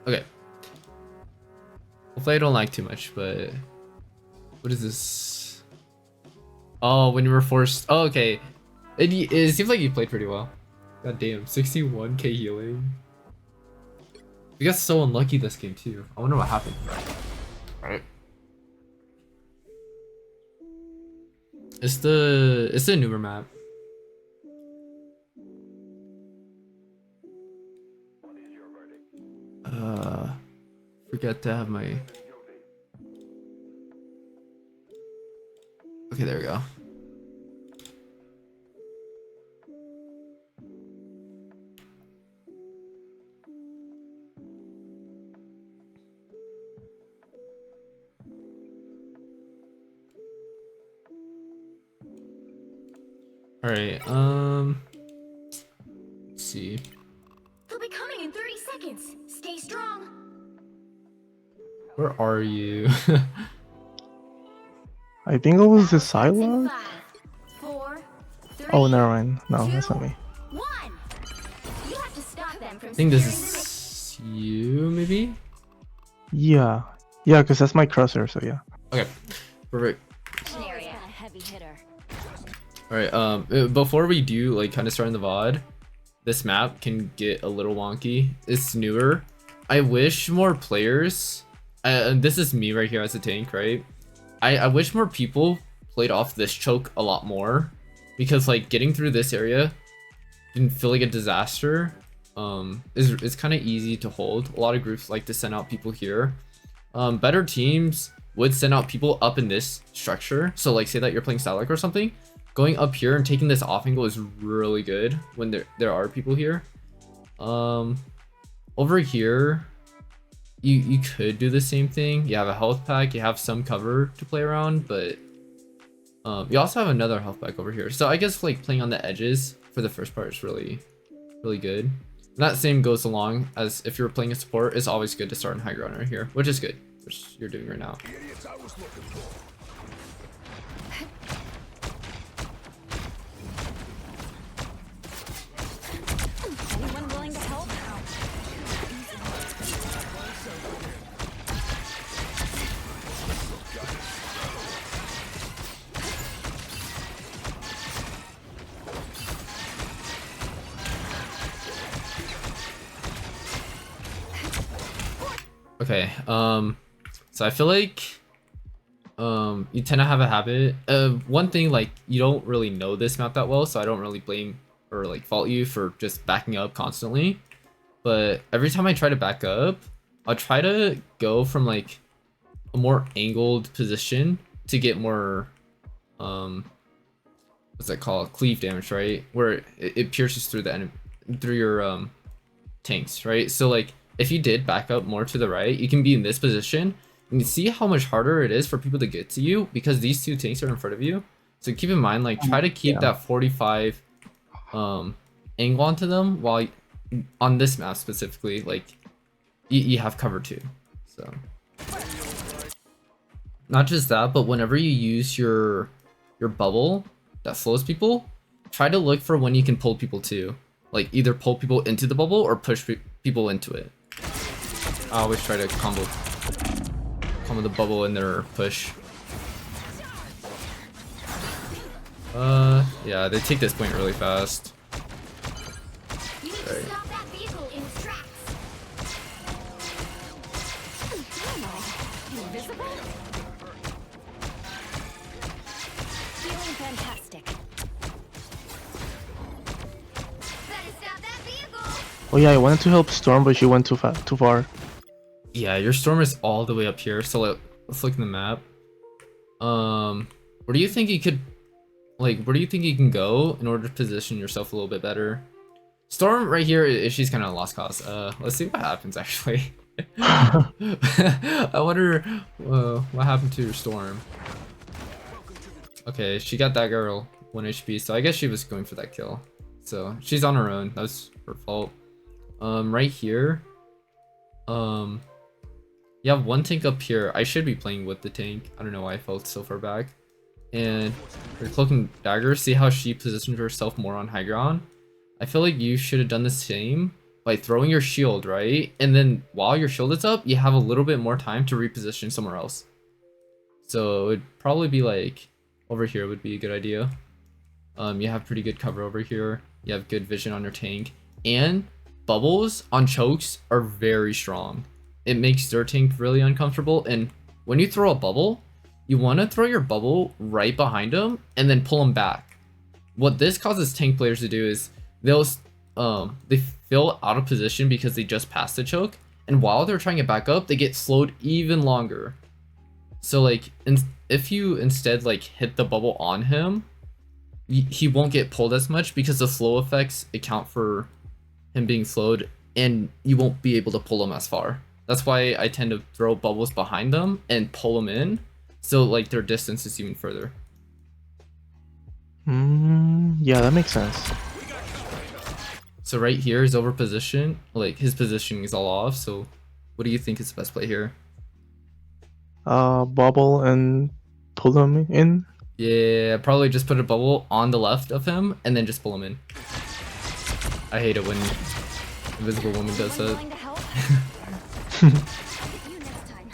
Okay. Hopefully I don't lag too much, but what is this? Oh, when you were forced. Oh, okay. It seems like you played pretty well. God damn, 61k healing. You got so unlucky this game too. I wonder what happened. Right. It's the newer map. Forget to have my. Okay, there we go. All right. Let's see. They'll be coming in 30 seconds. Stay strong. Where are you? I think it was the Battle starts in sidewalk. 5, 4, 3, Oh, never mind. No, 2, that's not me. 1. You have to stop them from I think this securing is you, maybe. Yeah, yeah, because that's my crosser. So yeah. Okay, perfect. the mission area. A heavy hitter. All right. Before we do like kind of start in the VOD, this map can get a little wonky. It's newer. I wish more players. And this is me right here as a tank, right? I wish more people played off this choke a lot more, because like getting through this area can feel like a disaster. It's kind of easy to hold. A lot of groups like to send out people here. Better teams would send out people up in this structure. So like say that you're playing Static or something, going up here and taking this off angle is really good when there are people here. Over here, you could do the same thing. You have a health pack, you have some cover to play around, but you also have another health pack over here. So I guess like playing on the edges for the first part is really good. And that same goes along as if you're playing a support. It's always good to start in high ground right here, which is good, which you're doing right now. Anyone willing to help? Okay, so I feel like you tend to have a habit of one thing, like you don't really know this map that well, so I don't really blame or like fault you for just backing up constantly. But every time I try to back up, I'll try to go from like a more angled position to get more what's that called, cleave damage, right? Where it pierces through the enemy, through your tanks, right? So like if you did back up more to the right, you can be in this position and you see how much harder it is for people to get to you because these two tanks are in front of you. So keep in mind, like try to keep that 45 angle onto them while on this map specifically, like you have cover too. So not just that, but whenever you use your bubble that slows people, try to look for when you can pull people too. Like either pull people into the bubble or push people into it. I always try to combo the bubble in there or push. Yeah, they take this point really fast. You need to stop that vehicle in its tracks. Invisible? Feeling fantastic. Better stop that vehicle. Oh yeah, I wanted to help Storm, but she went too far. Yeah, your storm is all the way up here. So let's look at the map. Where do you think you could, like, where do you think you can go in order to position yourself a little bit better? Storm right here, she's kind of a lost cause. Let's see what happens actually. I wonder what happened to your storm. Okay, she got that girl 1 HP, so I guess she was going for that kill. So she's on her own. That was her fault. Right here, you have one tank up here. I should be playing with the tank. I don't know why I felt so far back. And your Cloak and Dagger, see how she positioned herself more on high ground? I feel like you should have done the same, by throwing your shield, right? And then while your shield is up, you have a little bit more time to reposition somewhere else. So it'd probably be like over here would be a good idea. You have pretty good cover over here. You have good vision on your tank. And bubbles on chokes are very strong. It makes their tank really uncomfortable. And when you throw a bubble, you want to throw your bubble right behind them and then pull them back. What this causes tank players to do is they feel out of position because they just passed the choke, and while they're trying to back up, they get slowed even longer. So like, if you instead like hit the bubble on him, he won't get pulled as much because the slow effects account for him being slowed, and you won't be able to pull him as far. That's why I tend to throw bubbles behind them and pull them in, so like their distance is even further. Yeah, that makes sense. So right here is over position, like his positioning is all off. So what do you think is the best play here? Bubble and pull them in. Yeah, probably just put a bubble on the left of him and then just pull him in. I hate it when Invisible Woman does that. Willing to help? I'll get you next time.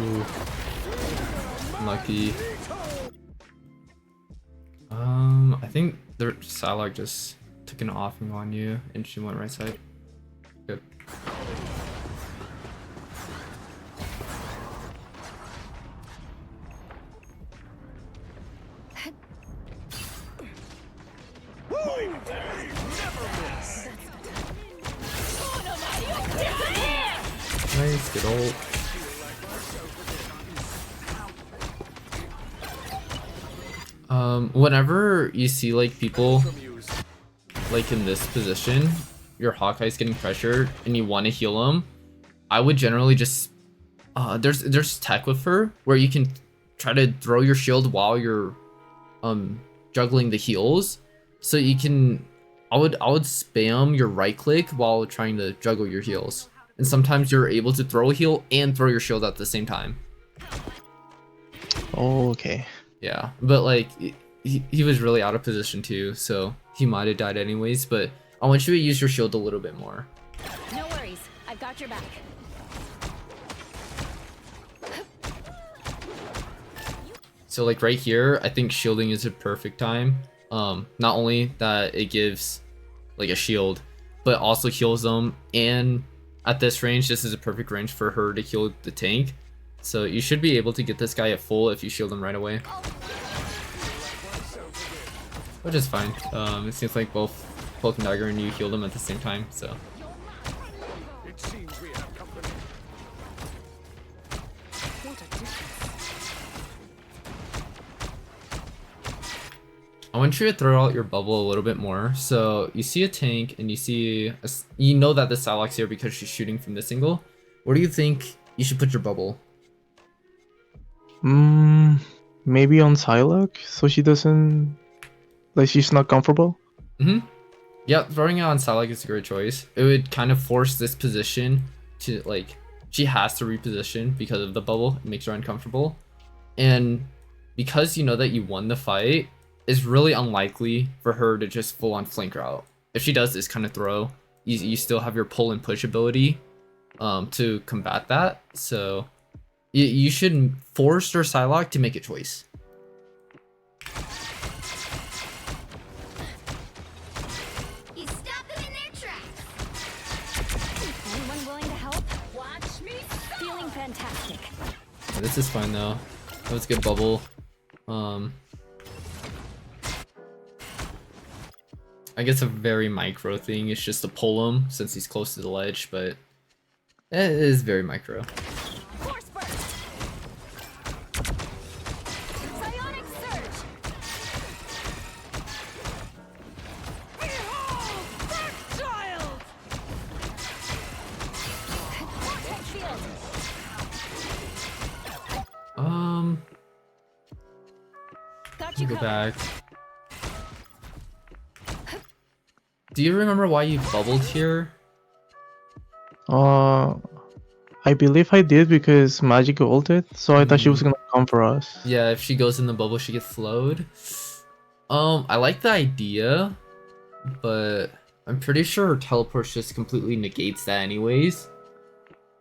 Ooh. Lucky. I think their Psylocke just took an offing on you and she went right side. Good. Nice, good ult. Whenever you see like people like in this position, your Hawkeye's getting pressured and you want to heal him, I would generally just there's tech with her where you can try to throw your shield while you're juggling the heals. So you can I would spam your right click while trying to juggle your heals. And sometimes you're able to throw a heal and throw your shield at the same time. Oh, okay. Yeah, but like he was really out of position too, so he might have died anyways, but I want you to use your shield a little bit more. No worries. I've got your back. So like right here, I think shielding is a perfect time. Not only that it gives like a shield, but also heals them, and at this range, this is a perfect range for her to heal the tank. So you should be able to get this guy at full if you shield him right away. Which is fine. It seems like both Cloak and Dagger and you healed him at the same time, so. It seems we have company. What a difference. I want you to throw out your bubble a little bit more. So you see a tank and you know that the Psylocke's here because she's shooting from this angle. Where do you think you should put your bubble? Maybe on Psylocke, so she doesn't, like, she's not comfortable. Yeah, throwing it on Psylocke is a great choice. It would kind of force this position to, like, she has to reposition because of the bubble. It makes her uncomfortable. And because you know that you won the fight, it's really unlikely for her to just full on flank her out. If she does this kind of throw, you still have your pull and push ability to combat that. So you should force your Psylocke to make a choice. You stopped them in their tracks. Anyone willing to help? Watch me. Feeling fantastic. Yeah, this is fine though. That was a good bubble. I guess a very micro thing is just to pull him since he's close to the ledge, but it is very micro. Force burst. Psionic surge. Behold, that child. Vortex field. Got you Go covered. back. Do you remember why you bubbled here? I believe I did because Magic ulted, so I thought she was gonna come for us. Yeah, if she goes in the bubble, she gets slowed. I like the idea, but I'm pretty sure her teleport just completely negates that anyways.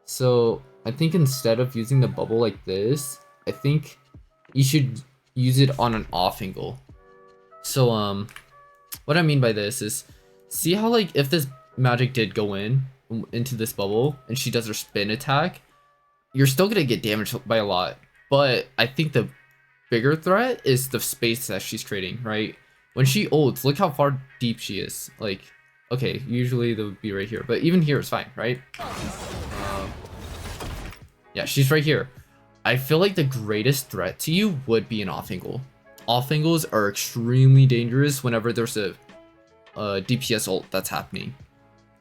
So I think instead of using the bubble like this, I think you should use it on an off angle. So what I mean by this is, see how like if this magic did go into this bubble and she does her spin attack, you're still gonna get damaged by a lot. But I think the bigger threat is the space that she's creating, right? When she ults, look how far deep she is. Like, okay, usually they would be right here, but even here it's fine, right? Yeah, she's right here. I feel like the greatest threat to you would be an off angle. Off angles are extremely dangerous whenever there's a DPS ult that's happening.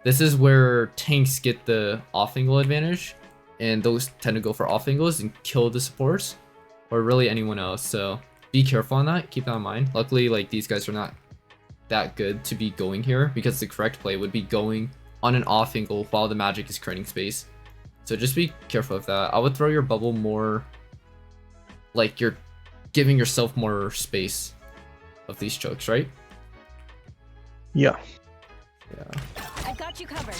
This is where tanks get the off angle advantage, and those tend to go for off angles and kill the supports, or really anyone else. So be careful on that, keep that in mind. Luckily, like, these guys are not that good to be going here, because the correct play would be going on an off angle while the magic is creating space. So just be careful of that. I would throw your bubble more like you're giving yourself more space of these chokes, right? Yeah. Yeah. I got you covered.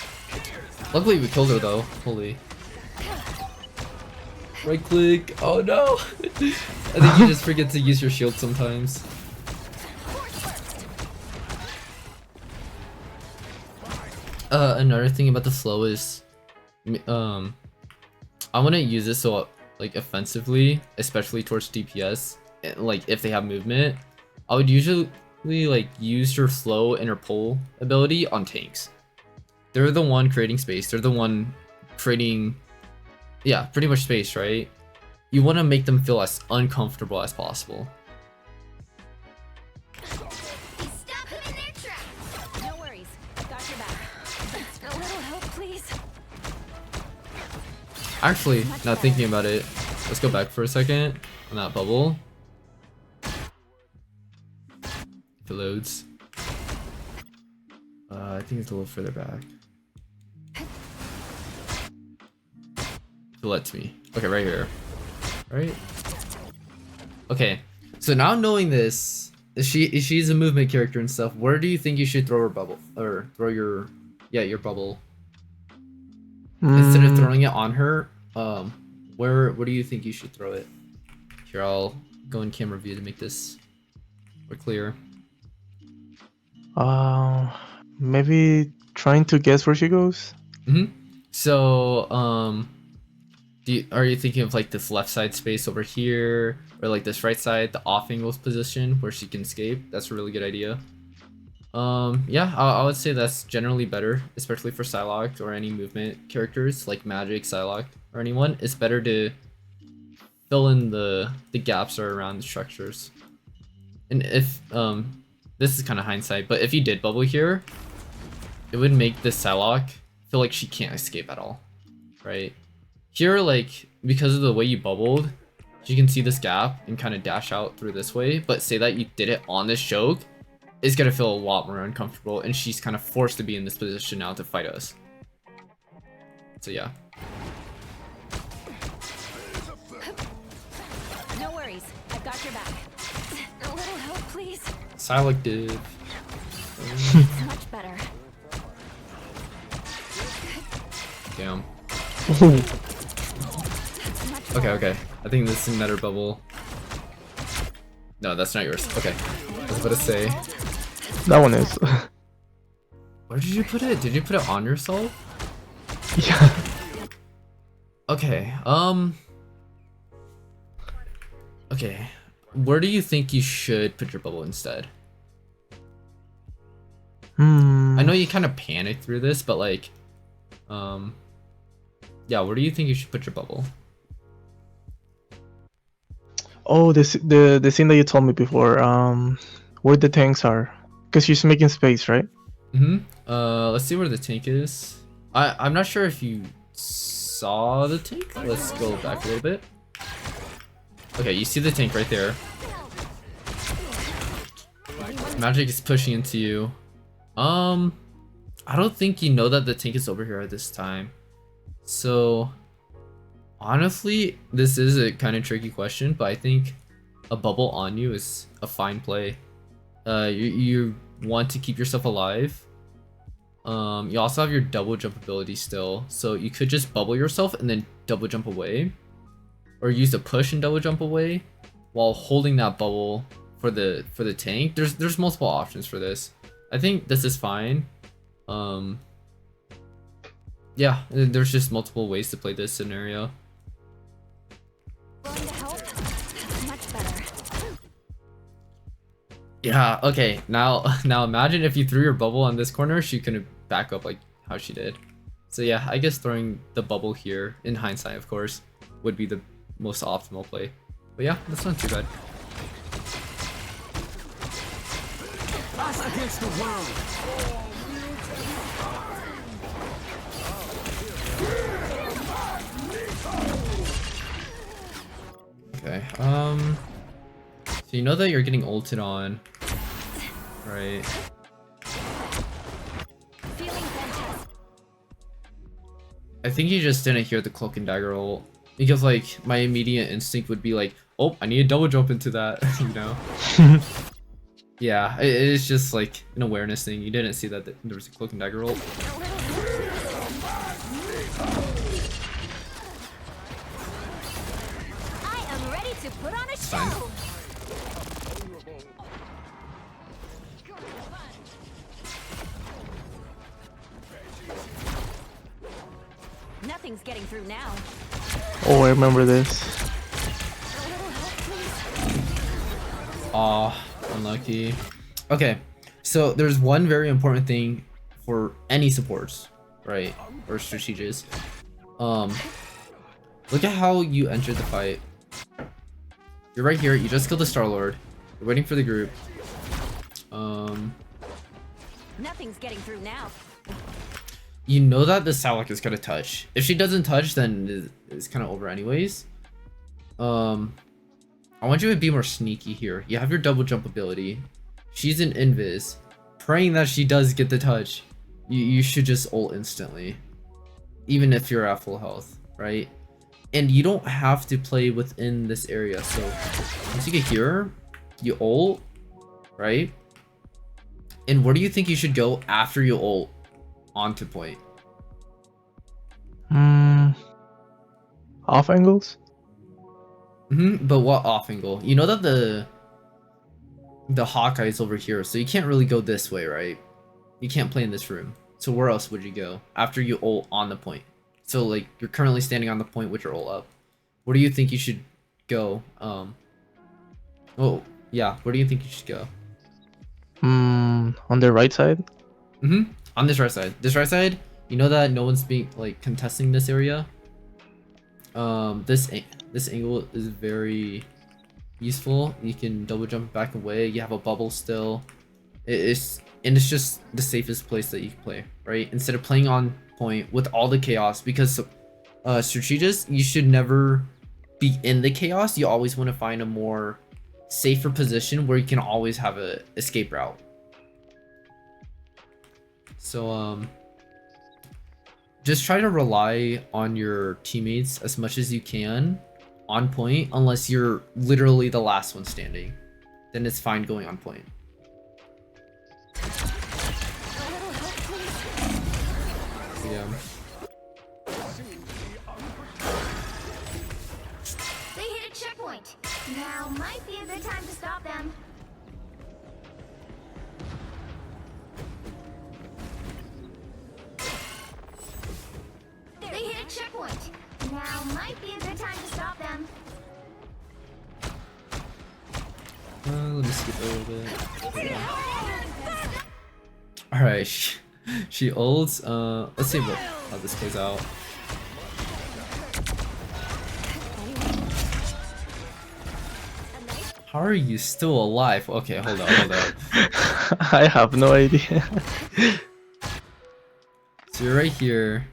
Luckily we killed her though. Holy. Right click. Oh no. I think you just forget to use your shield sometimes. Another thing about the flow is, I wouldn't use this so like offensively, especially towards DPS. Like if they have movement, I would usually like use your flow and your pull ability on tanks. They're the one creating space. They're the one creating, yeah, pretty much space, right? You want to make them feel as uncomfortable as possible. Stop them in their tracks. No worries. Got your back. A little help, please. Actually, now thinking about it, let's go back for a second on that bubble. If it loads. I think it's a little further back. If it lets me. Okay, right here. Right? Okay, so now knowing this, she's a movement character and stuff, where do you think you should throw her bubble? Or throw your bubble? Instead of throwing it on her, where do you think you should throw it? Here, I'll go in camera view to make this more clear. Maybe trying to guess where she goes. So, are you thinking of like this left side space over here, or like this right side, the off angles position where she can escape? That's a really good idea. Yeah, I would say that's generally better, especially for Psylocke or any movement characters like Magic, Psylocke, or anyone. It's better to fill in the gaps are around the structures. And if this is kind of hindsight, but if you did bubble here, it would make the Psylocke feel like she can't escape at all, right? Here, like, because of the way you bubbled, you can see this gap and kind of dash out through this way, but say that you did it on this choke, it's gonna feel a lot more uncomfortable, and she's kind of forced to be in this position now to fight us. So yeah. No worries. I've got your back. A little help, please. Psylocke div. It's much better. Damn. Much Okay, okay. I think this is another bubble. No, that's not yours. Okay. I was about to say. That one is. Where did you put it? Did you put it on yourself? Yeah. Okay, okay. Where do you think you should put your bubble instead? I know you kind of panicked through this, but like, yeah, where do you think you should put your bubble? Oh, the scene that you told me before. Where the tanks are, because she's making space, right? Let's see where the tank is. I'm not sure if you saw the tank. Let's go back a little bit. Okay, you see the tank right there. Magic is pushing into you. I don't think you know that the tank is over here at this time. So, honestly, this is a kind of tricky question, but I think a bubble on you is a fine play. You want to keep yourself alive. You also have your double jump ability still, so you could just bubble yourself and then double jump away, or use the push and double jump away while holding that bubble for the tank. There's multiple options for this. I think this is fine. Yeah, there's just multiple ways to play this scenario. Going to help? Much better. Yeah, okay, now imagine if you threw your bubble on this corner, she couldn't back up like how she did. So yeah, I guess throwing the bubble here, in hindsight of course, would be the most optimal play. But yeah, that's not too bad. Us against the world. Okay, so you know that you're getting ulted on, right? Feeling fantastic. I think you just didn't hear the cloak and dagger ult, because like my immediate instinct would be like, oh, I need to double jump into that, you know? Yeah, it's just like an awareness thing. You didn't see that there was a cloak and dagger ult. I am ready to put on a Fine. show. Nothing's getting through now. Oh, I remember this. A little help, please. Aw, unlucky. Okay, so there's one very important thing for any supports, right? Or strategies. Look at how you entered the fight. You're right here, you just killed the Star-Lord. You're waiting for the group. Nothing's getting through now. You know that the Salak is gonna touch. If she doesn't touch, then it's kind of over anyways. I want you to be more sneaky here. You have your double jump ability. She's an invis. Praying that she does get the touch. You should just ult instantly. Even if you're at full health, right? And you don't have to play within this area. So once you get here, you ult, right? And where do you think you should go after you ult onto point? Off angles? But what off angle? You know that the Hawkeye is over here, so you can't really go this way, right? You can't play in this room. So where else would you go after you ult on the point? So like you're currently standing on the point with your ult up. Where do you think you should go? Oh yeah, where do you think you should go? On the right side? On this right side. This right side, you know that no one's being like contesting this area. This angle is very useful. You can double jump back away. You have a bubble still. It's just the safest place that you can play, right? Instead of playing on point with all the chaos, because strategists, you should never be in the chaos. You always want to find a more safer position where you can always have a escape route. So just try to rely on your teammates as much as you can on point, unless you're literally the last one standing. Then it's fine going on point. A little help, please. Yeah. They hit a checkpoint. Now might be a good time to stop them. They hit a checkpoint. Now might be a good time to stop them. Let me skip a little bit. Alright, she ults. Let's see how this plays out. How are you still alive? Okay, hold on. I have no idea. So you're right here.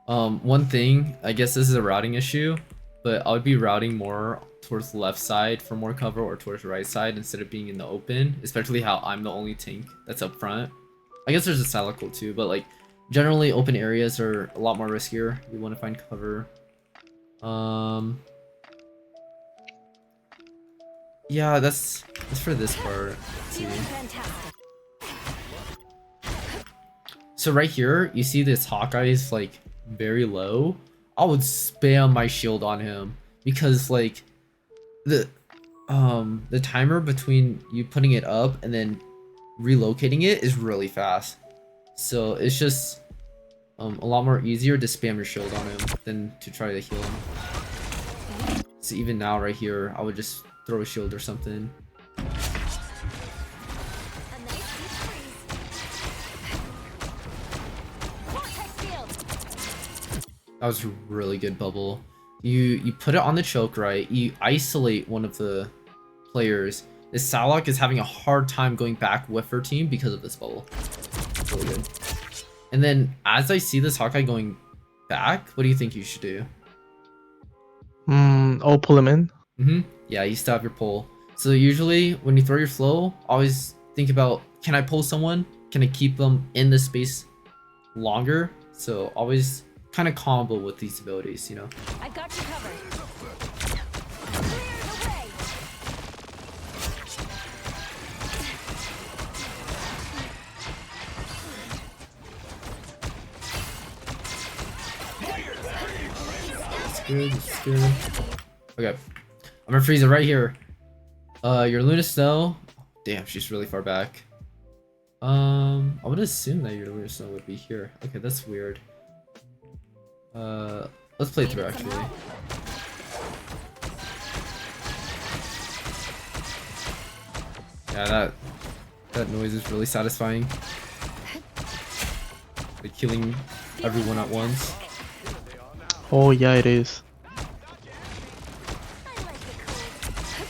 One thing, I guess this is a routing issue, but I would be routing more towards the left side for more cover, or towards the right side instead of being in the open, especially how I'm the only tank that's up front. I guess there's a Salak ult too, but like generally open areas are a lot more riskier. You want to find Yeah, that's for this part. Let's see. Feeling fantastic. So right here, you see this Hawkeye is like very low. I would spam my shield on him because like the timer between you putting it up and then relocating it is really fast. So it's just a lot more easier to spam your shield on him than to try to heal him. So even now right here, I would just throw a shield or something. A nice deep freeze. Vortex field. That was a really good bubble. You put it on the choke, right? You isolate one of the players. This Salak is having a hard time going back with her team because of this bubble. Really good. And then as I see this Hawkeye going back, what do you think you should do? I'll pull him in. Yeah, you still have your pull. So usually when you throw your flow, always think about, can I pull someone? Can I keep them in the space longer? So always kind of combo with these abilities, you know? I got you covered. Clear the way. It's good, it's good. Okay. I'm gonna freeze it right here. Your Luna Snow. Damn, she's really far back. I would assume that your Luna Snow would be here. Okay, that's weird. Let's play through actually. Yeah, that noise is really satisfying. Like killing everyone at once. Oh yeah, it is. I like the cold.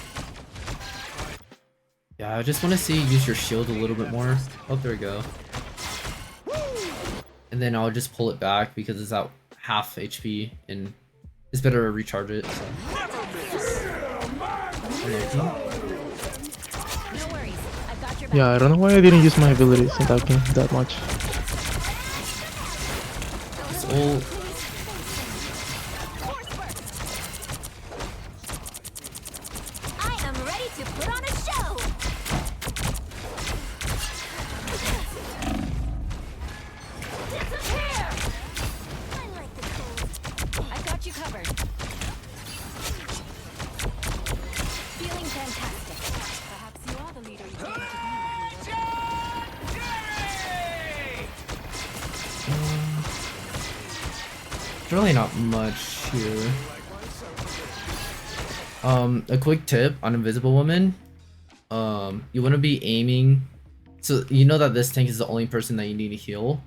Yeah, I just want to see you use your shield a little bit more. Oh, there we go. And then I'll just pull it back because it's at half HP and it's better to recharge it. So. No worries. I've got your back. Yeah, I don't know why I didn't use my abilities in that game that much. It's all Force work. I am ready to put on a show. Disappear. I like the cold. I got you covered. Feeling fantastic. Perhaps you are the leader you claim to be. There's really not much here. A quick tip on Invisible Woman. You want to be aiming. So you know that this tank is the only person that you need to heal.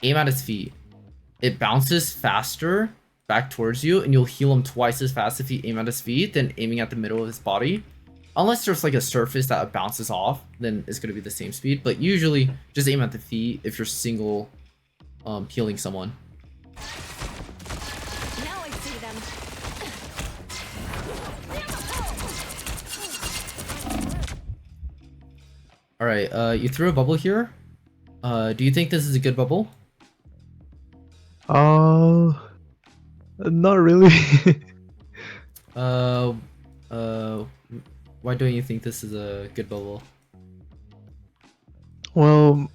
Aim at his feet. It bounces faster back towards you, and you'll heal him twice as fast if you aim at his feet than aiming at the middle of his body. Unless there's like a surface that it bounces off, then it's gonna be the same speed. But usually, just aim at the feet if you're single healing someone. Now I see them. All right, you threw a bubble here. Do you think this is a good bubble? Not really. Why don't you think this is a good bubble? Well,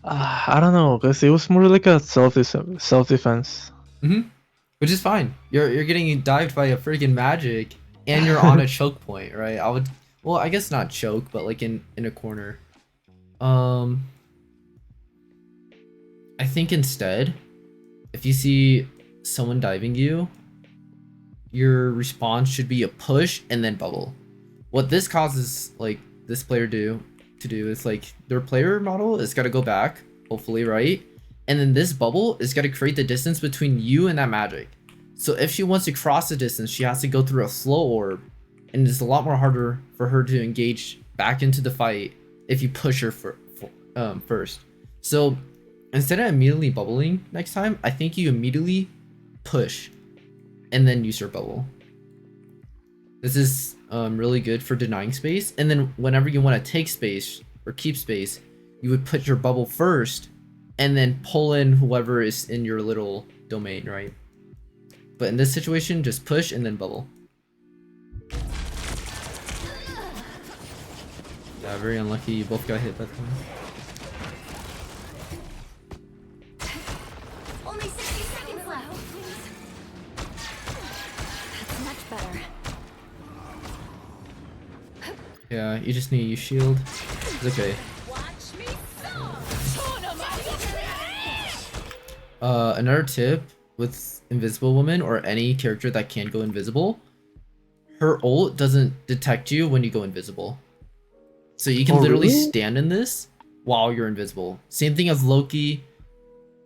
I don't know, cause it was more like a self-defense. Which is fine. You're getting dived by a freaking magic, and you're on a choke point, right? Well, I guess not choke, but like in a corner. I think instead, if you see someone diving you, your response should be a push and then bubble. What this causes like this player to do is like their player model is got to go back, hopefully, right? And then this bubble is got to create the distance between you and that magic. So if she wants to cross the distance, she has to go through a slow orb, and it's a lot more harder for her to engage back into the fight if you push her first. So instead of immediately bubbling next time, I think you immediately push and then use your bubble. This is really good for denying space. And then whenever you want to take space or keep space, you would put your bubble first and then pull in whoever is in your little domain, right? But in this situation, just push and then bubble. Yeah, very unlucky. You both got hit by the time. Only 60 seconds left. That's much better. Yeah, you just need to use shield. It's okay. Watch me Another tip with Invisible Woman or any character that can go invisible, her ult doesn't detect you when you go invisible. So you can Oh, literally really? stand in this while you're invisible. Same thing as Loki,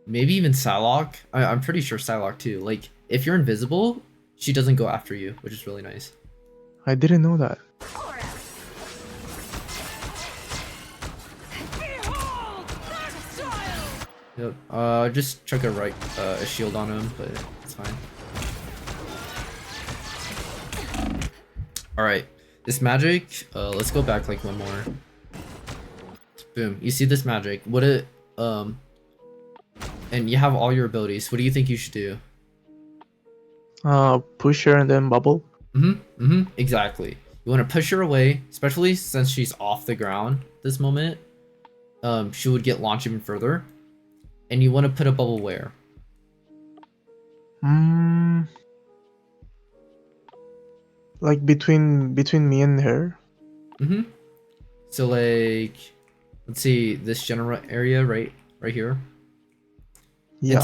maybe even Psylocke. I'm pretty sure Psylocke too. Like, if you're invisible, she doesn't go after you, which is really nice. I didn't know that. Yep. Just chuck a shield on him, but it's fine. Alright. This magic, let's go back like one more. Boom. You see this magic. And you have all your abilities. What do you think you should do? Push her and then bubble. Exactly. You want to push her away, especially since she's off the ground this moment. She would get launched even further. And you want to put a bubble where? Like between me and her. So like, let's see this general area right here. Yeah.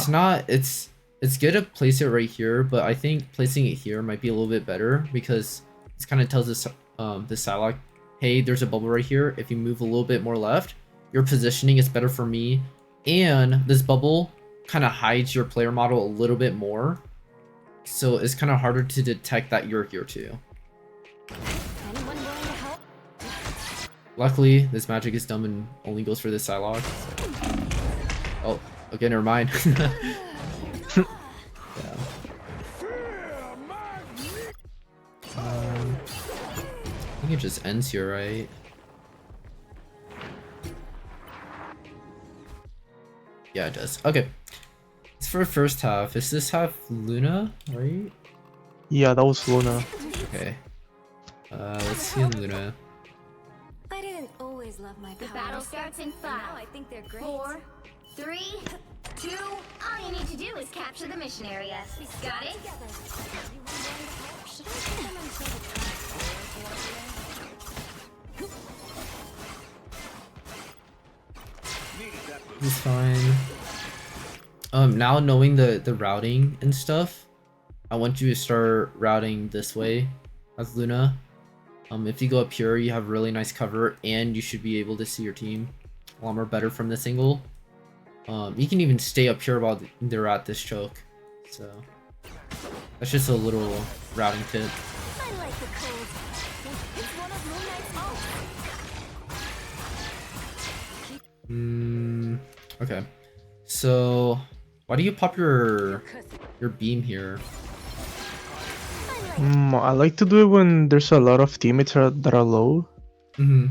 It's good to place it right here, but I think placing it here might be a little bit better because it kind of tells us the Psylocke, hey, there's a bubble right here. If you move a little bit more left, your positioning is better for me, and this bubble kind of hides your player model a little bit more, so it's kind of harder to detect that you're here too. Anyone willing to help? Luckily, this magic is dumb and only goes for this Psylocke. So. Oh, okay, never mind. Yeah. I think it just ends here, right? Yeah, it does. Okay. It's for first half. Is this half Luna, right? Yeah, that was Luna. Okay. Let's see Luna. I didn't always love my powers. The battle starts in 5. Now I think they're great. 4, 3, 2. All you need to do is capture the mission area. Got it? Should I put them in some It's fine. Now knowing the routing and stuff, I want you to start routing this way as Luna. If you go up here, you have really nice cover, and you should be able to see your team a lot more better from this angle. You can even stay up here while they're at this choke. So that's just a little routing tip. I like the cold. It's one of Moon Knight's ults. Okay. So why do you pop your beam here? I like to do it when there's a lot of teammates that are low,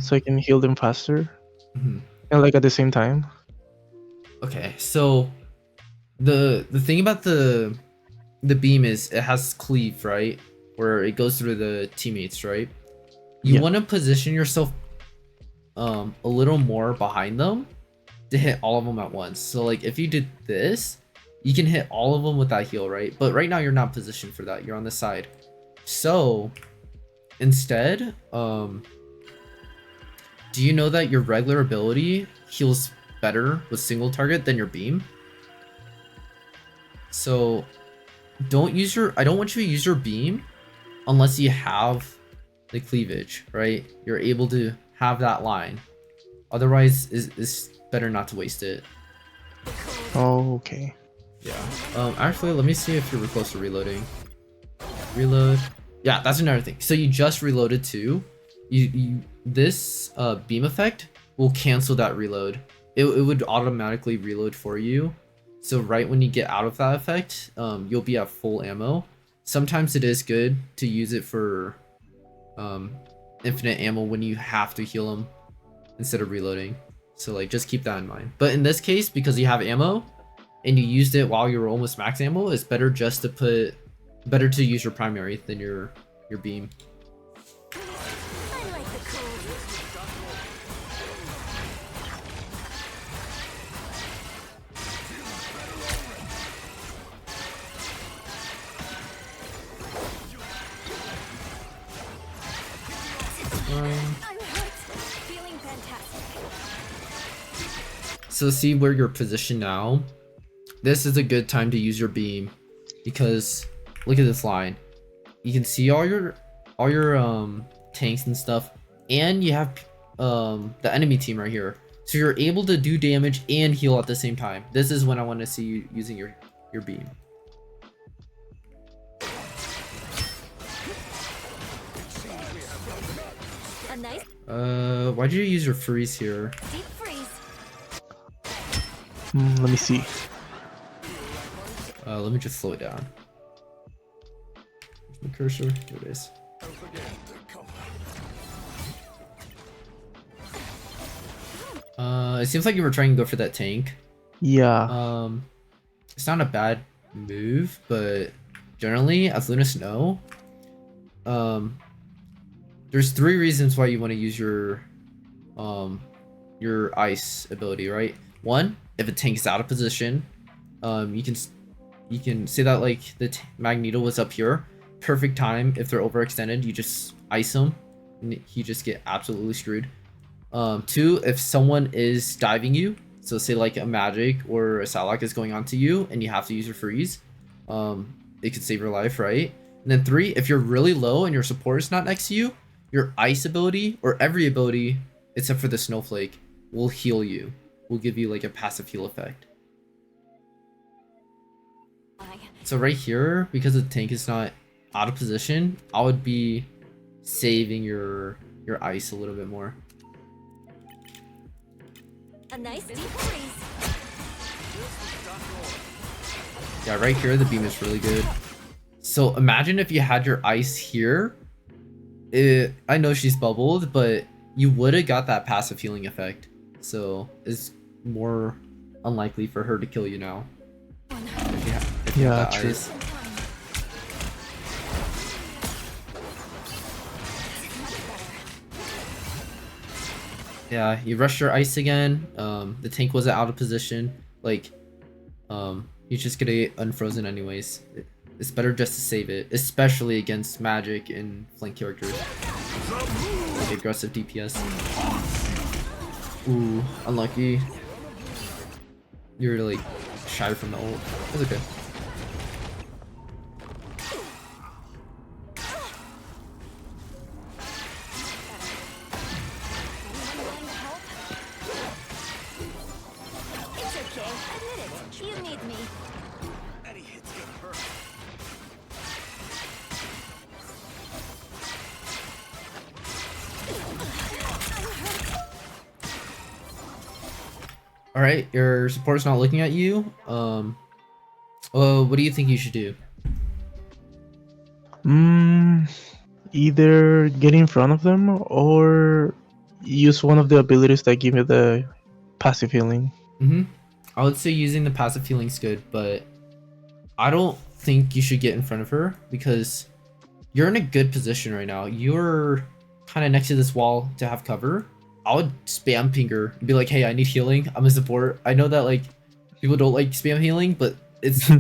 so I can heal them faster, and like at the same time. Okay, so the thing about the beam is it has cleave, right? Where it goes through the teammates, right? You want to position yourself a little more behind them to hit all of them at once. So like if you did this, you can hit all of them with that heal, right? But right now you're not positioned for that. You're on the side. So instead, do you know that your regular ability heals better with single target than your beam? So I don't want you to use your beam unless you have the cleavage, right? You're able to have that line. Otherwise, it's better not to waste it. Oh, okay. Yeah. Actually, let me see if you're close to reloading. Reload. Yeah, that's another thing. So you just reloaded too. This beam effect will cancel that reload. It would automatically reload for you. So right when you get out of that effect, you'll be at full ammo. Sometimes it is good to use it for infinite ammo when you have to heal them instead of reloading. So like just keep that in mind. But in this case, because you have ammo and you used it while you were almost max ammo, it's better just to use your primary than your beam. I like the cold. So see where you're positioned now. This is a good time to use your beam because look at this line. You can see all your tanks and stuff, and you have the enemy team right here. So you're able to do damage and heal at the same time. This is when I want to see you using your beam. A nice Why'd you use your freeze here? deep freeze. Let me see. Let me just slow it down. Where's my cursor? Here it is. It seems like you were trying to go for that tank. Yeah. It's not a bad move, but generally, as Luna Snow, there's 3 reasons why you want to use your ice ability, right? 1, if a tank is out of position, you can say that like the Magneto was up here, perfect time. If they're overextended, you just ice them, and you just get absolutely screwed. 2, if someone is diving you, so say like a Magic or a Salak is going on to you and you have to use your freeze, it could save your life, right? And then 3, if you're really low and your support is not next to you, your ice ability, or every ability except for the Snowflake, will heal you. Will give you like a passive heal effect. So right here, because the tank is not out of position, I would be saving your ice a little bit more. A nice deep freeze. Yeah, right here the beam is really good. So imagine if you had your ice here. I know she's bubbled, but you would have got that passive healing effect. So it's more unlikely for her to kill you now. If you have that true. ice. Yeah, you rushed your ice again. The tank wasn't out of position. Like, you just gonna get unfrozen anyways. It's better just to save it, especially against Magic and flank characters. Like aggressive DPS. Ooh, unlucky. You're like shy from the ult. That's okay. It's okay. Admit it. You need me. Any hit's gonna hurt. All right, your support's not looking at you. What do you think you should do? Either get in front of them or use one of the abilities that give me the passive healing. I would say using the passive healing's good, but I don't think you should get in front of her because you're in a good position right now. You're kind of next to this wall to have cover. I would spam ping her and be like, hey, I need healing. I'm a support. I know that like people don't like spam healing, but it's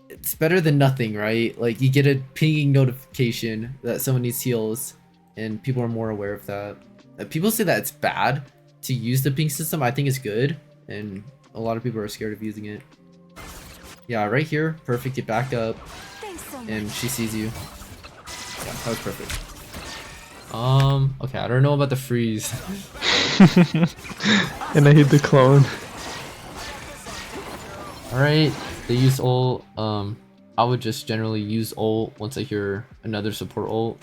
it's better than nothing, right? Like you get a pinging notification that someone needs heals and people are more aware of that. People say that it's bad to use the ping system. I think it's good, and a lot of people are scared of using it. Yeah, right here, perfect. Get back up, Thanks so much. and she sees you. Yeah, that was perfect. Okay, I don't know about the freeze. And I hit the clone. Alright, they use ult. I would just generally use ult once I hear another support ult.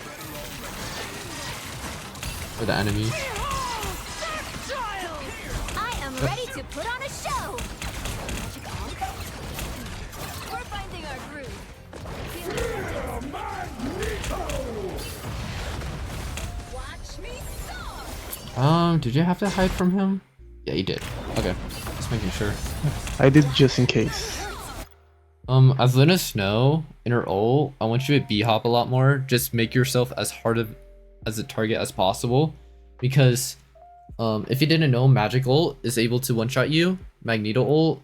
For the enemy. I am ready to put on a show. We're finding our groove. Watch me soar. Did you have to hide from him? Yeah, you did. Okay, just making sure. I did just in case. As Luna Snow in her ult, I want you to B-hop a lot more. Just make yourself as hard as a target as possible, because if you didn't know, Magic ult is able to one-shot you. Magneto ult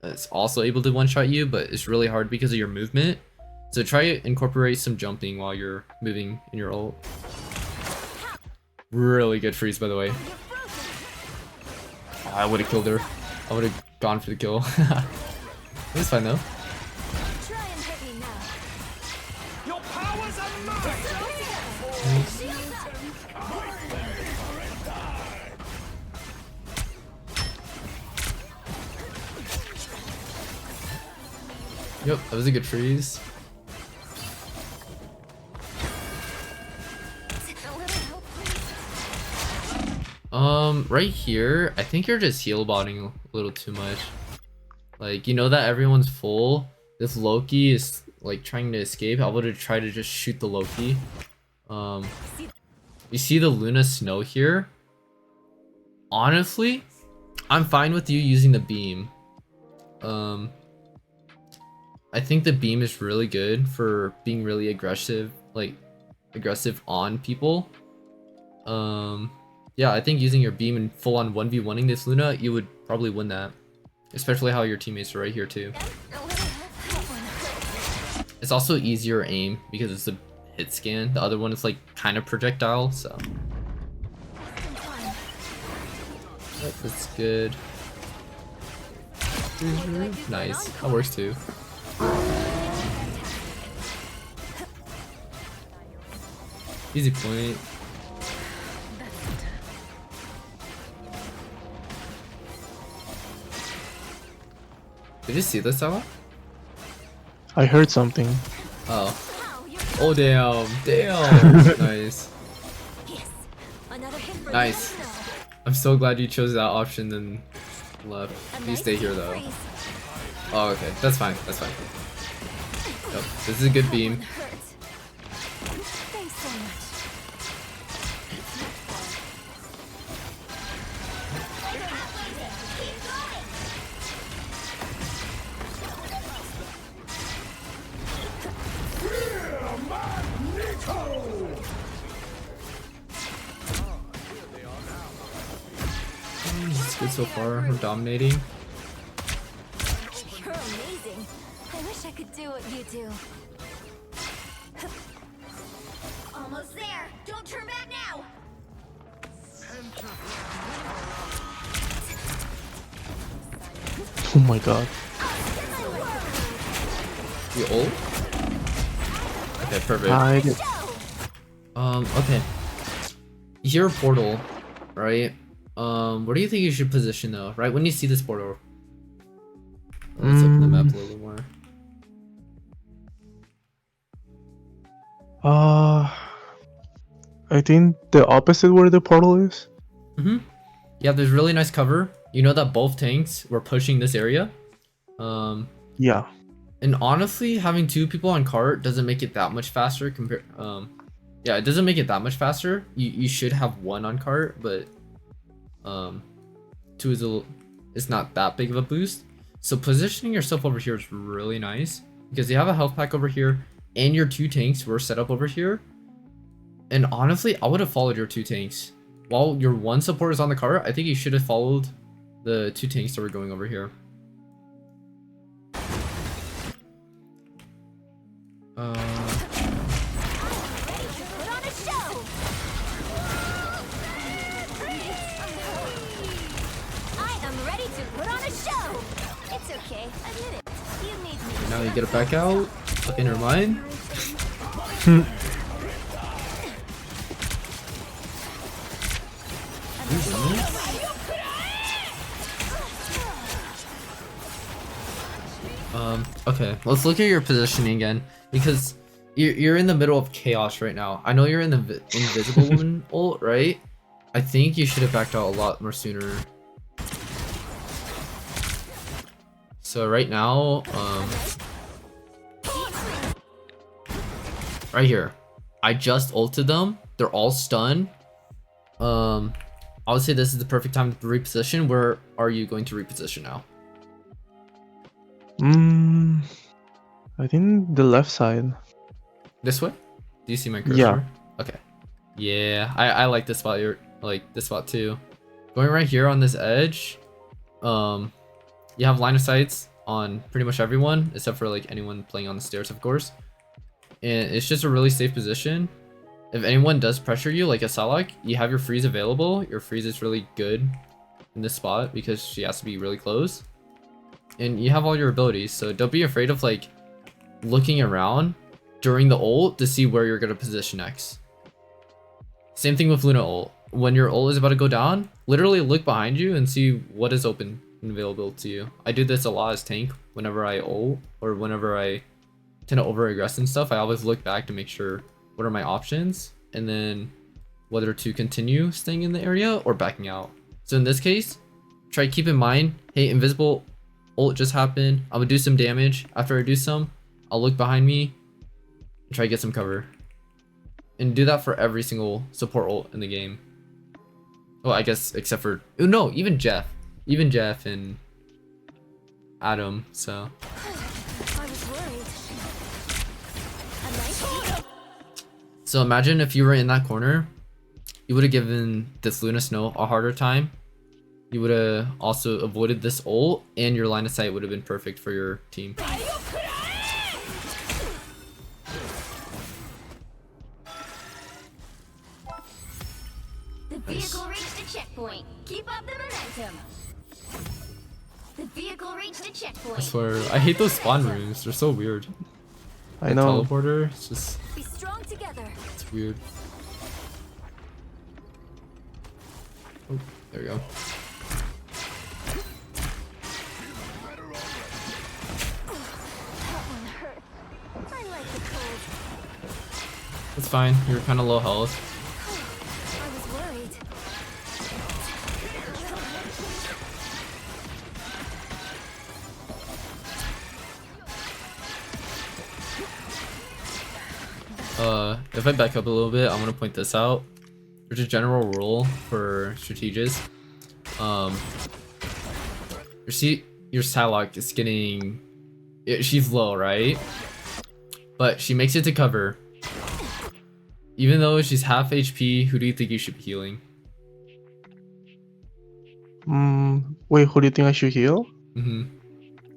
it's also able to one-shot you, but it's really hard because of your movement. So try to incorporate some jumping while you're moving in your ult. Really good freeze, by the way. I would have killed her. I would have gone for the kill. It's fine though. Try and hit me now. Your powers are mine! Yep, that was a good freeze. Right here, I think you're just heal botting a little too much. Like, you know that everyone's full. This Loki is like trying to escape. I would have tried to just shoot the Loki. You see the Luna Snow here? Honestly, I'm fine with you using the beam. I think the beam is really good for being really aggressive, like aggressive on people. Yeah, I think using your beam and full on 1v1ing this Luna, you would probably win that. Especially how your teammates are right here too. It's also easier aim because it's a hit scan. The other one is like kind of projectile, so. Yep, that's good. Nice, that works too. Easy point. Did you see this, Salah? I heard something. Oh. Oh damn. Damn. Nice. Nice. I'm so glad you chose that option then left. You stay here though. Oh okay. That's fine. That's fine. Yep. This is a good beam. It's good so far. We're dominating. You're amazing. I wish I could do what you do. Almost there. Don't turn back now. Oh my god. You ult? Okay, perfect. I did. Okay. You hear a portal, right? Where do you think you should position though? Right when you see this portal. Let's open the map a little more. I think the opposite where the portal is. Yeah, there's really nice cover. You know that both tanks were pushing this area. Yeah. And honestly, having two people on cart doesn't make it that much faster compared. Yeah, it doesn't make it that much faster. You should have one on cart, but two is it's not that big of a boost. So positioning yourself over here is really nice because you have a health pack over here and your two tanks were set up over here. And honestly, I would have followed your two tanks. While your one support is on the cart, I think you should have followed the two tanks that were going over here. Now you get it back out. Okay, never mind. Okay, let's look at your positioning again because you're in the middle of chaos right now. I know you're in the Invisible Woman ult, right? I think you should have backed out a lot more sooner. So right now, right here, I just ulted them. They're all stunned. I would say this is the perfect time to reposition. Where are you going to reposition now? I think the left side. This way? Do you see my cursor? Yeah. Okay. Yeah, I like this spot. You're like this spot too. Going right here on this edge. You have line of sights on pretty much everyone except for like anyone playing on the stairs, of course. And it's just a really safe position. If anyone does pressure you, like a Salak, you have your freeze available. Your freeze is really good in this spot because she has to be really close. And you have all your abilities, so don't be afraid of like looking around during the ult to see where you're gonna position next. Same thing with Luna ult. When your ult is about to go down, literally look behind you and see what is open and available to you. I do this a lot as tank whenever I ult or whenever I tend to over aggress and stuff. I always look back to make sure what are my options and then whether to continue staying in the area or backing out. So in this case, try to keep in mind, hey, invisible ult just happened. I'm gonna do some damage. After I do some, I'll look behind me and try to get some cover. And do that for every single support ult in the game. Well, I guess except for, oh no, even Jeff and Adam, so. So imagine if you were in that corner, you would have given this Luna Snow a harder time. You would have also avoided this ult, and your line of sight would have been perfect for your team. The vehicle reached a checkpoint. Keep up the momentum. The vehicle reached a checkpoint. I swear, I hate those spawn rooms. They're so weird. I know. Teleporter, it's just, Be strong together. it's weird. Oh, there we go. That one hurt. I like the cold. It's fine. You're kind of low health. I was worried. If I back up a little bit, I want to point this out. There's a general rule for strategists. Your Psylocke is getting, she's low, right? But she makes it to cover. Even though she's half HP, who do you think you should be healing? Wait, who do you think I should heal?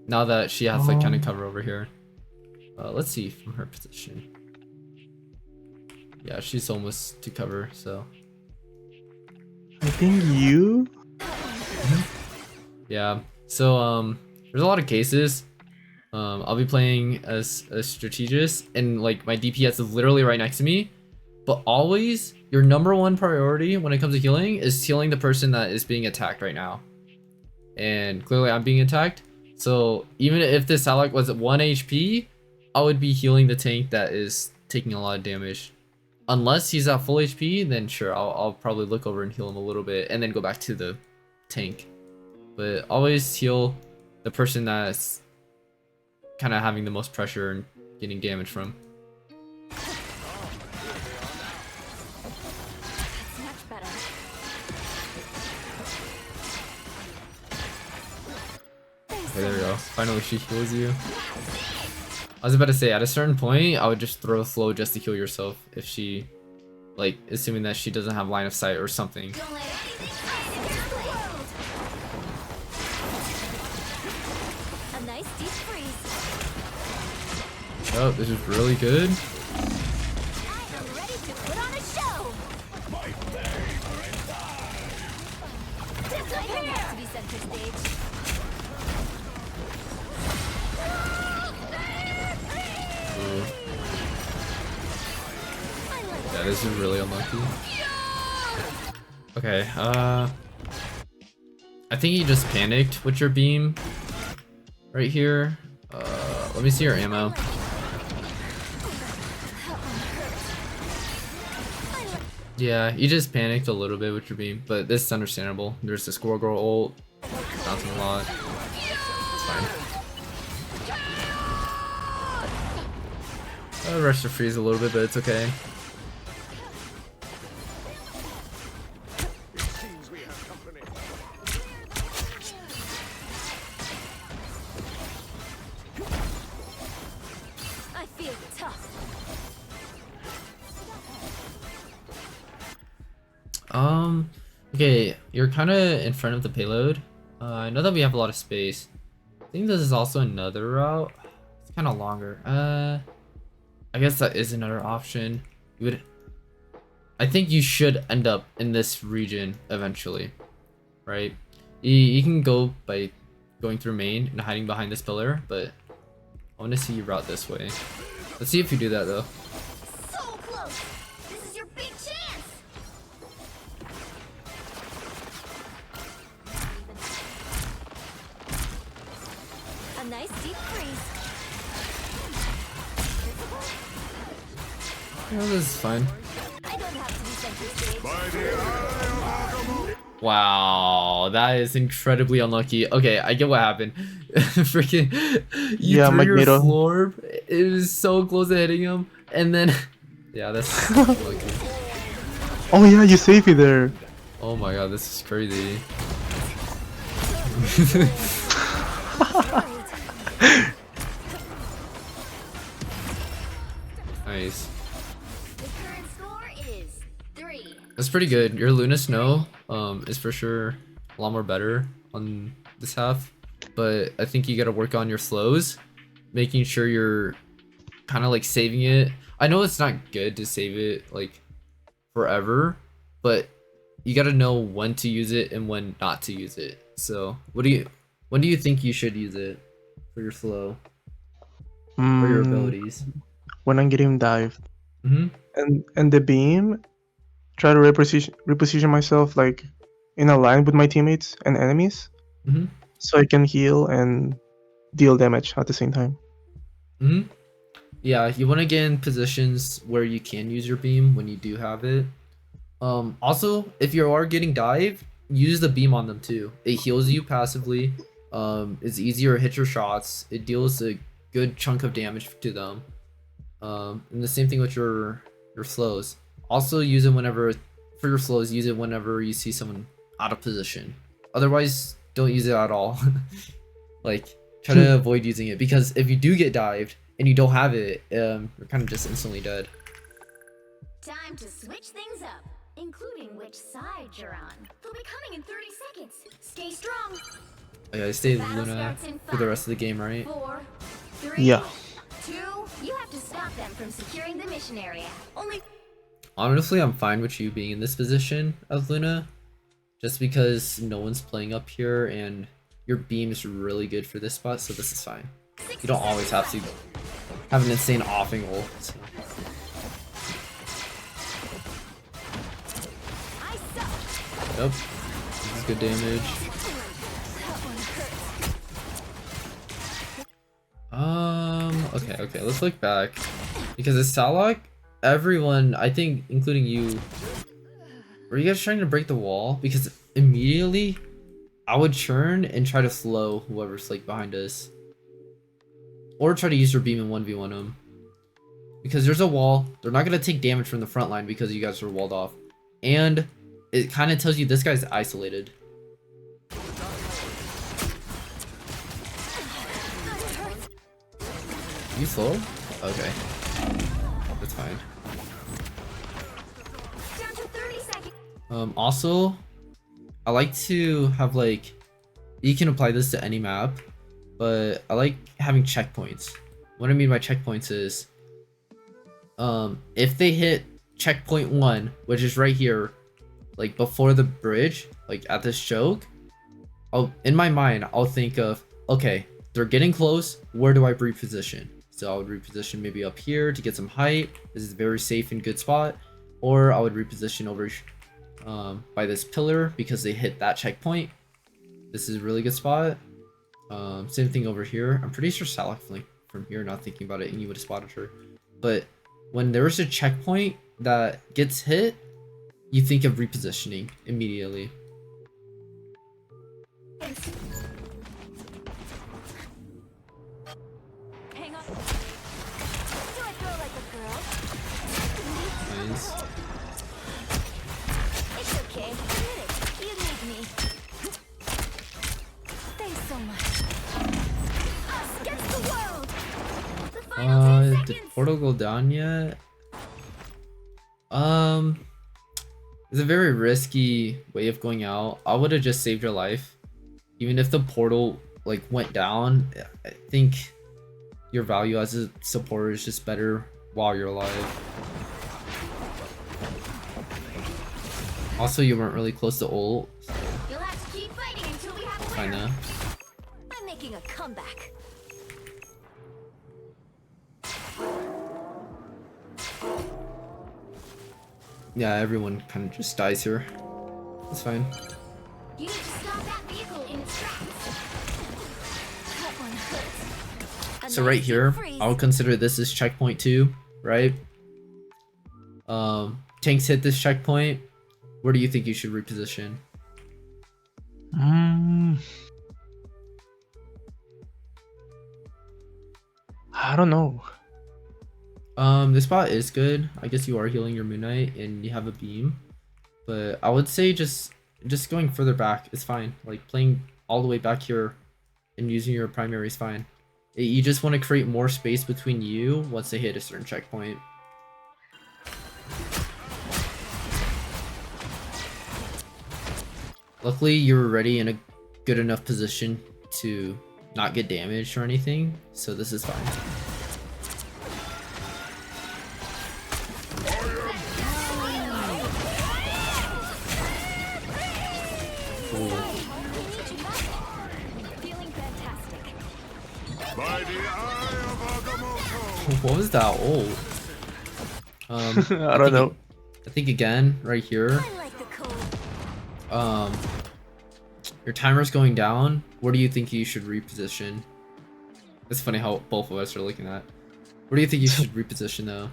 Now that she has like kind of cover over here. Let's see from her position. Yeah, she's almost to cover, so. I think you? Yeah, so there's a lot of cases. I'll be playing as a strategist and like my DPS is literally right next to me. But always, your number one priority when it comes to healing is healing the person that is being attacked right now. And clearly I'm being attacked. So even if this Psylocke was at 1 HP, I would be healing the tank that is taking a lot of damage. Unless he's at full HP, then sure, I'll probably look over and heal him a little bit and then go back to the tank. But always heal the person that's kind of having the most pressure and getting damage from. That's much better. Okay, there we go. Finally she heals you. I was about to say, at a certain point, I would just throw slow just to heal yourself if she, like, assuming that she doesn't have line of sight or something. Don't let anything stand in your way. A nice deep freeze. Oh, this is really good. I am ready to put on a show. Disappear. To be center stage. Ooh. Yeah, this is really unlucky. Okay, I think you just panicked with your beam right here. Let me see your ammo. Yeah, you just panicked a little bit with your beam, but this is understandable. There's the Squirrel Girl ult, bouncing a lot. It's fine. I rushed to freeze a little bit, but it's okay. I feel tough. Okay, you're kind of in front of the payload. I know that we have a lot of space. I think this is also another route. It's kind of longer. I guess that is another option. I think you should end up in this region eventually, right? You can go by going through main and hiding behind this pillar, but I want to see you route this way. Let's see if you do that though. So close! This is your big chance! A nice deep freeze. Yeah, this is fine. I don't have to be center stage. By the eye of Agamotto. Wow, that is incredibly unlucky. Okay, I get what happened. Freaking, you Yeah, threw your Magneto. floor. It was so close to hitting him, and then, yeah, that's unlucky. Oh yeah, you saved me there. Oh my god, this is crazy. Nice. The current score is 3. That's pretty good. Your Luna Snow is for sure a lot more better on this half, but I think you gotta work on your slows, making sure you're kind of like saving it. I know it's not good to save it like forever, but you gotta know when to use it and when not to use it. So when do you think you should use it for your slow or your abilities? When I'm getting dived. Mm-hmm. And the beam, try to reposition myself like in a line with my teammates and enemies, Mm-hmm. so I can heal and deal damage at the same time. Mm-hmm. Yeah, you want to get in positions where you can use your beam when you do have it. Also, if you are getting dive, use the beam on them too. It heals you passively. It's easier to hit your shots. It deals a good chunk of damage to them. And the same thing with your slows. Also use it whenever, for your slows, use it whenever you see someone out of position. Otherwise, don't use it at all. Like, try to avoid using it, because if you do get dived and you don't have it, you're kind of just instantly dead. Time to switch things up, including which side you're on. They'll be coming in 30 seconds. Stay strong. Okay, I stay Battle Luna starts in for the rest of the game, right? 4, 3, Yeah. 2. You have to stop them from securing the mission area. Only Honestly, I'm fine with you being in this position of Luna, just because no one's playing up here and your beam is really good for this spot, so this is fine. You don't always have to have an insane offing ult. So. I suck. Yep, this is good damage. Okay, let's look back. Because it's Salak, everyone, I think, including you, were you guys trying to break the wall? Because immediately, I would churn and try to slow whoever's like behind us. Or try to use your beam and 1v1 them. Because there's a wall, they're not going to take damage from the front line because you guys are walled off. And it kind of tells you this guy's isolated. You slow? Okay. That's fine. Down to 30 seconds. Also, I like to have like, you can apply this to any map, but I like having checkpoints. What I mean by checkpoints is, if they hit checkpoint 1, which is right here, like before the bridge, like at this choke, in my mind, I'll think of, okay, they're getting close, where do I reposition? So I would reposition maybe up here to get some height. This is a very safe and good spot. Or I would reposition over by this pillar because they hit that checkpoint. This is a really good spot. Same thing over here. I'm pretty sure Salak flanked from here, not thinking about it, and you would have spotted her. But when there's a checkpoint that gets hit, you think of repositioning immediately. Hang on. Do I throw like a girl? Nice. It's okay. Admit it. You need me. Thanks so much. Us against the world. The final 10 Did seconds. portal go down yet? It's a very risky way of going out. I would have just saved your life. Even if the portal like went down, I think your value as a supporter is just better while you're alive. Also, you weren't really close to ult. You'll have to keep fighting until we fine though. I'm making a comeback. Yeah, everyone kind of just dies here. It's fine. You need to stop that vehicle in its tracks. That one hurts. So right here, I'll consider this as checkpoint 2, right? Tanks hit this checkpoint. Where do you think you should reposition? I don't know. This spot is good. I guess you are healing your Moon Knight and you have a beam. But I would say just going further back is fine. Like playing all the way back here and using your primary is fine. You just want to create more space between you once they hit a certain checkpoint. Luckily, you were already in a good enough position to not get damaged or anything, so this is fine. By the eye of Agamotto. What was that ult? I don't know. I think again, right here. I like the cold. Your timer's going down. Where do you think you should reposition? It's funny how both of us are looking at. Where do you think you should reposition though?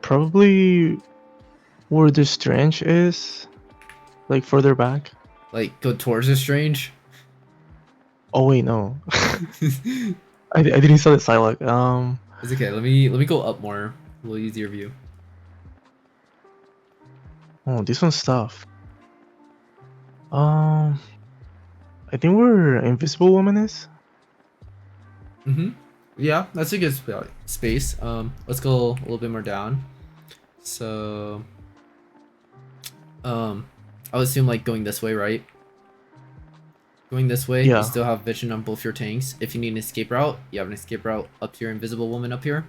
Probably where the Strange is, like further back. Like go towards the Strange? Oh wait, no. I didn't saw the Psylocke. It's okay. Let me go up more. A little easier view. Oh, this one's tough. I think where Invisible Woman is. Yeah, that's a good space. Let's go a little bit more down. So, I would assume like going this way, right? Going this way, Yeah. you still have vision on both your tanks. If you need an escape route, you have an escape route up to your Invisible Woman up here.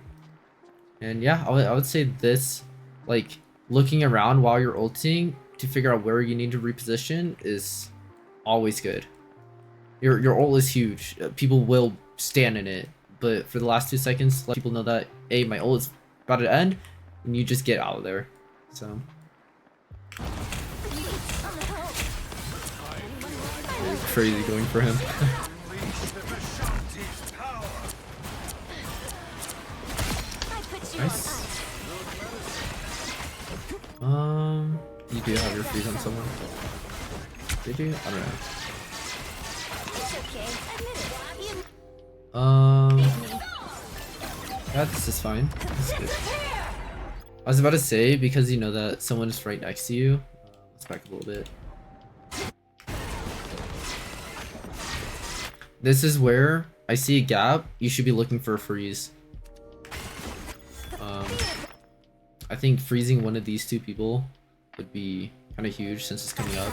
And yeah, I would say this, like looking around while you're ulting to figure out where you need to reposition is always good. Your ult is huge. People will stand in it, but for the last 2 seconds, let people know that hey, my ult is about to end, and you just get out of there. So it's crazy going for him. Nice. You do have your freeze on someone. Did you? I don't know. Yeah, this is fine. This is good. I was about to say, because you know that someone is right next to you, let's back a little bit. This is where I see a gap. You should be looking for a freeze. I think freezing one of these two people would be kind of huge since it's coming up.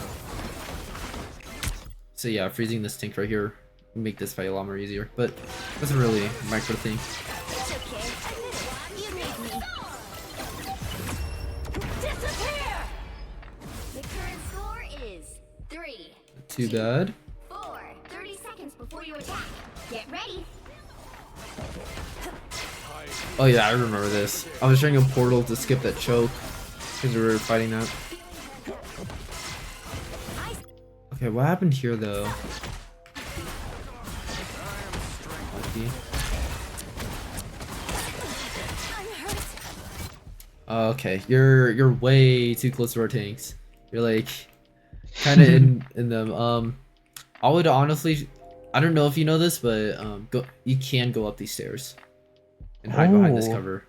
So yeah, freezing this tank right here would make this fight a lot more easier, but that's a really micro thing. The current score is 3. Too bad. 4. 30 seconds before you attack. Get ready. Oh yeah, I remember this. I was trying a portal to skip that choke because we were fighting that. Okay, what happened here though? Lucky. Okay, you're way too close to our tanks. You're like kind of in them. I would honestly, I don't know if you know this, but you can go up these stairs and hide behind this cover.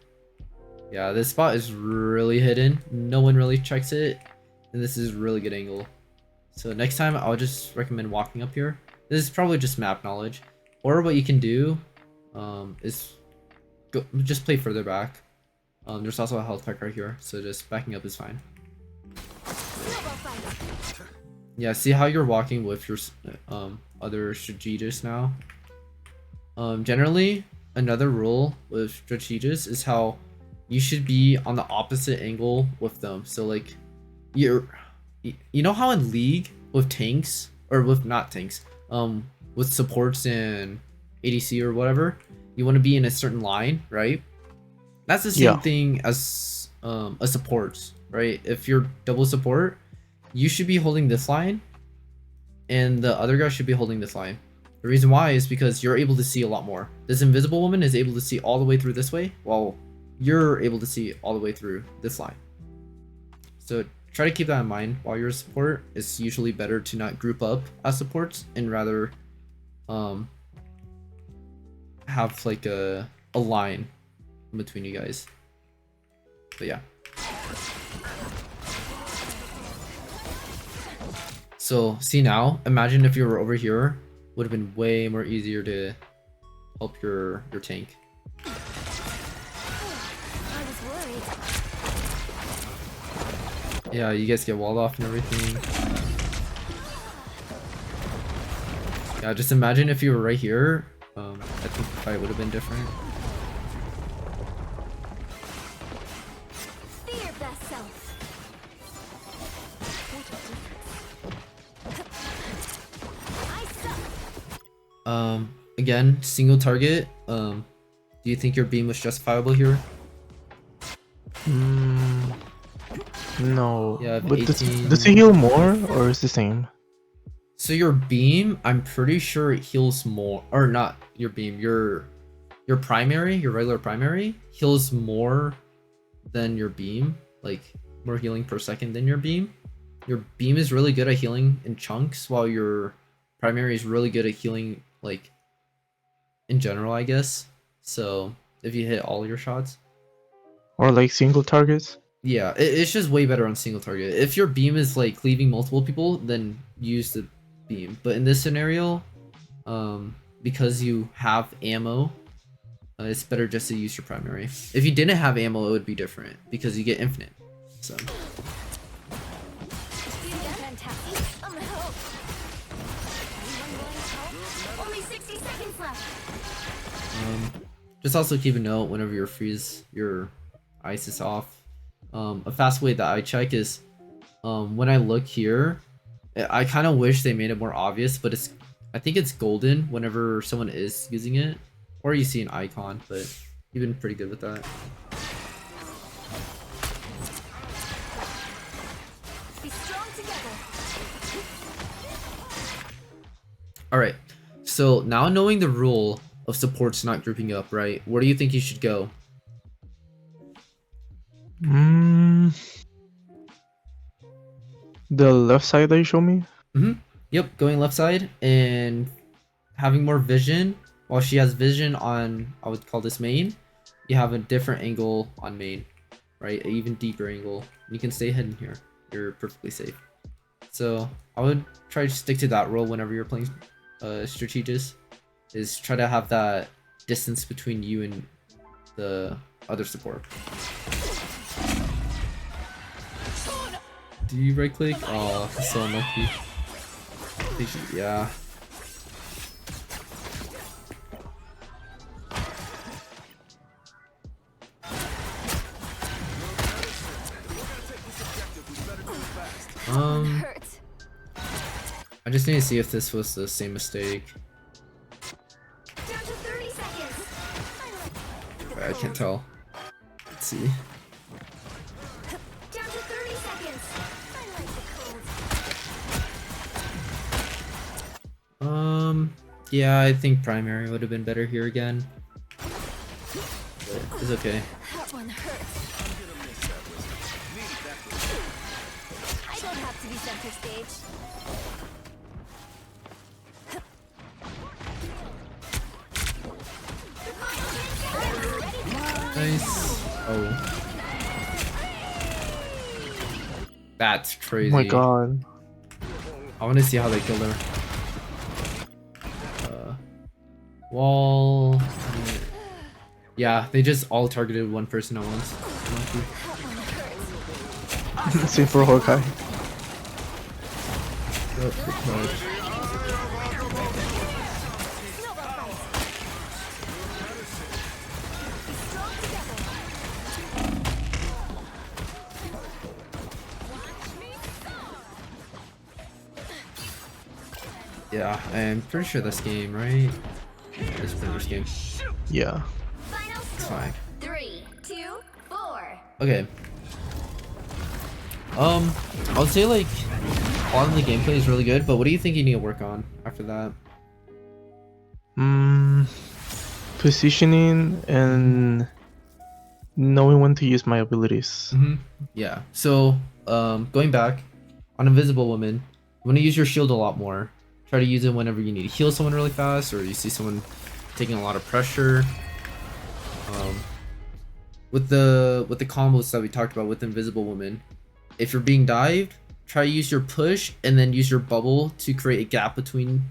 Yeah, this spot is really hidden. No one really checks it, and this is really good angle. So next time, I would just recommend walking up here. This is probably just map knowledge, or what you can do is just play further back. There's also a health pack right here, so just backing up is fine. Yeah, see how you're walking with your other strategists now? Generally, another rule with strategists is how you should be on the opposite angle with them. So like, you know how in League with tanks or with not tanks, with supports and ADC or whatever, you want to be in a certain line, right? That's the same thing as a support, right? If you're double support, you should be holding this line, and the other guy should be holding this line. The reason why is because you're able to see a lot more. This invisible woman is able to see all the way through this way, while you're able to see all the way through this line. So try to keep that in mind while you're a support. It's usually better to not group up as supports and rather have like a line between you guys. But yeah. So see now, imagine if you were over here, would have been way more easier to help your tank. I was worried. Yeah, you guys get walled off and everything. Yeah, just imagine if you were right here. I think the fight would have been different. Be your best self. I suck. Again, single target. Do you think your beam was justifiable here? No. Yeah, but 18. does it heal more or is the same? So your beam, I'm pretty sure it heals more, or not your beam, your primary, your regular primary heals more than your beam, like more healing per second than your beam. Your beam is really good at healing in chunks, while your primary is really good at healing like in general, I guess. So if you hit all your shots. Or like single targets? Yeah, it's just way better on single target. If your beam is like cleaving multiple people, then use the beam. But in this scenario, because you have ammo, it's better just to use your primary. If you didn't have ammo, it would be different because you get infinite. So. Fantastic. I'm gonna help. Anyone willing to help? Only 60 seconds left. Just also keep a note whenever you freeze your ice is off. A fast way that I check is when I look here, I kind of wish they made it more obvious, but I think it's golden whenever someone is using it, or you see an icon, but you've been pretty good with that. Be strong together. Alright, so now knowing the rule of supports not grouping up, right, where do you think you should go? The left side that you show me? Yep, going left side and having more vision. While she has vision on, I would call this main, you have a different angle on main, right? An even deeper angle. You can stay hidden here. You're perfectly safe. So I would try to stick to that rule whenever you're playing Strategist, is try to have that distance between you and the other support. Do you right click? Oh, he's so unlucky. Yeah. I just need to see if this was the same mistake. Down to 30 seconds. I can't tell. Let's see. Down to 30 seconds. I like the cold. Yeah, I think primary would have been better here again. But it's okay. That one hurts. I don't have to be center stage. Nice. Oh. That's crazy. Oh my god. I want to see how they killed her. Wall. Yeah, they just all targeted one person at once. Same for Hawkeye. Yeah, I'm pretty sure this game, right? This pretty much game. Yeah. Final It's score. fine. 3, 2, 4. Okay. I would say like a lot of the gameplay is really good, but what do you think you need to work on after that? Positioning and knowing when to use my abilities. Yeah. So, going back on Invisible Woman, you want to use your shield a lot more. Try to use it whenever you need to heal someone really fast, or you see someone taking a lot of pressure. With the combos that we talked about with Invisible Woman, if you're being dived, try to use your push and then use your bubble to create a gap between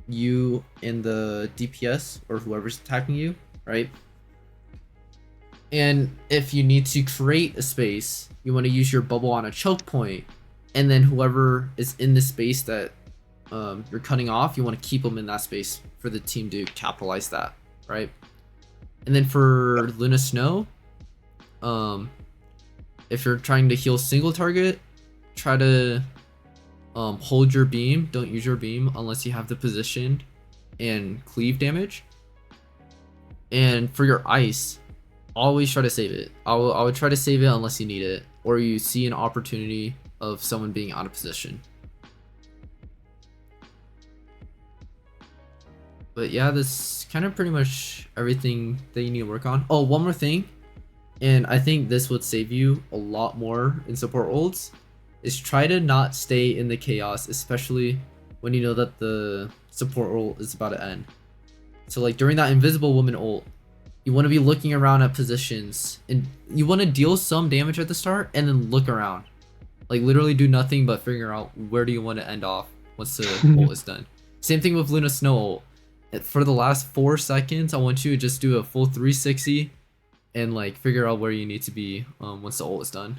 you and the DPS or whoever's attacking you, right? And if you need to create a space, you want to use your bubble on a choke point, and then whoever is in the space that you're cutting off, you want to keep them in that space for the team to capitalize that, right? And then for Luna Snow, if you're trying to heal single target, try to hold your beam. Don't use your beam unless you have the position and cleave damage. And for your ice, always try to save it. I would try to save it unless you need it, or you see an opportunity of someone being out of position. But yeah, that's kind of pretty much everything that you need to work on. Oh, one more thing, and I think this would save you a lot more in support ults, is try to not stay in the chaos, especially when you know that the support ult is about to end. So like during that Invisible Woman ult, you want to be looking around at positions, and you want to deal some damage at the start and then look around. Like literally do nothing but figure out where do you want to end off once the ult is done. Same thing with Luna Snow ult. For the last 4 seconds, I want you to just do a full 360 and like figure out where you need to be once the ult is done.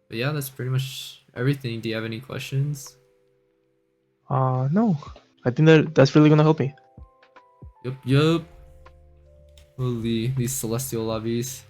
But yeah, that's pretty much everything. Do you have any questions? No. I think that's really gonna help me. Yup. Holy, these celestial lobbies.